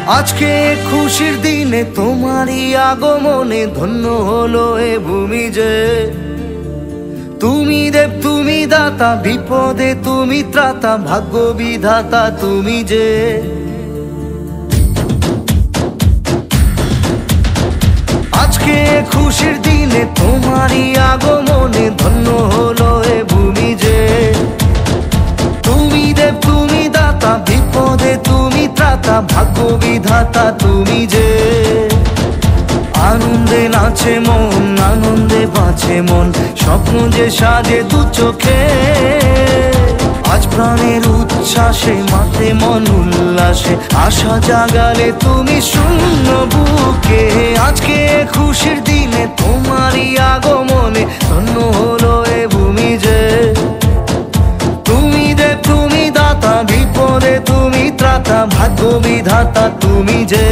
আজকে খুশির দিনে তোমারই আগমনে ধন্য হলো এ ভূমি যে। তুমি দেব তুমি দাতা, বিপদে তুমি ত্রাতা, ভাগ্য বিধাতা তুমি যে। আজকে খুশির দিনে তোমারই আগমনে ধন্য হলো এ ভূমি যে। তুমি দেব তুমি দাতা, বিপদে তুমি ত্রাতা, ভাগ্য বিধাতা তুমি যে। আনন্দে নাচে মন, আনন্দে বাঁচে মন, স্বপ্ন যে সাজে দু চোখে। আজ প্রাণের উচ্ছ্বাসে মাতে মন উল্লাসে, আশা জাগালে তুমি শূন্য বুকে। আজকে খুশির দিনে তোমারই আগমনে ধন্য হলো এ ভূমি যে। তুমি দেব তুমি দাতা, বিপদে তুমি ত্রাতা, ভাগ্য বিধাতা তুমি যে।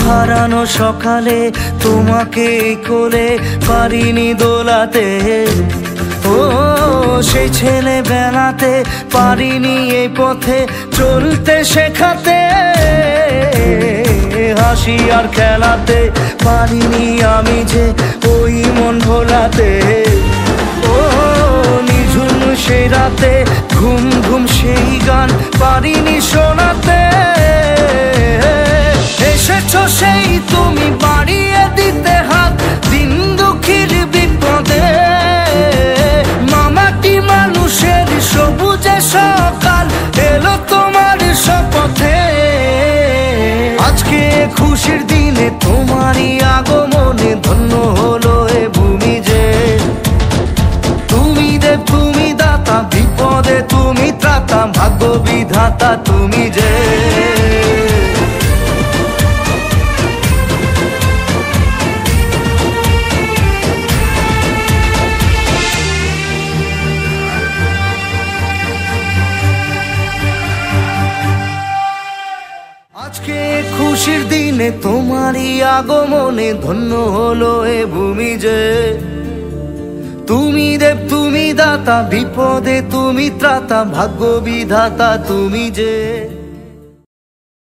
হারানো সকালে তোমাকে কোলে পারিনি দোলাতে, ও সেই ছেলে বেলাতে পারিনি এই পথে চলতে শেখাতে। হাসি আর খেলাতে পারিনি আমি যে ওই মন ভোলাতে। ও নিঝুম সেই রাতে ঘুম ঘুম সেই গান পারিনি শোনাতে। এসেছো সেই তুমি বাড়িয়ে দিতে হাত দিন দুঃখীর বিপদে। মামাটি মানুষের সবুজে সকাল এলো তোমার শপথে। আজকে খুশির দিনে তোমারই আগমনে ধন্য হলো এ ভূমি যে। তুমি দেব তুমি দাতা, বিপদে তুমি ত্রাতা, ভাগ্য বিধাতা তুমি যে। আজকে খুশির দিনে তোমারই আগমনে ধন্য হলো এ ভূমি যে। তুমি দেব তুমি দাতা, বিপদে তুমি ত্রাতা, ভাগ্য বিধাতা তুমি যে।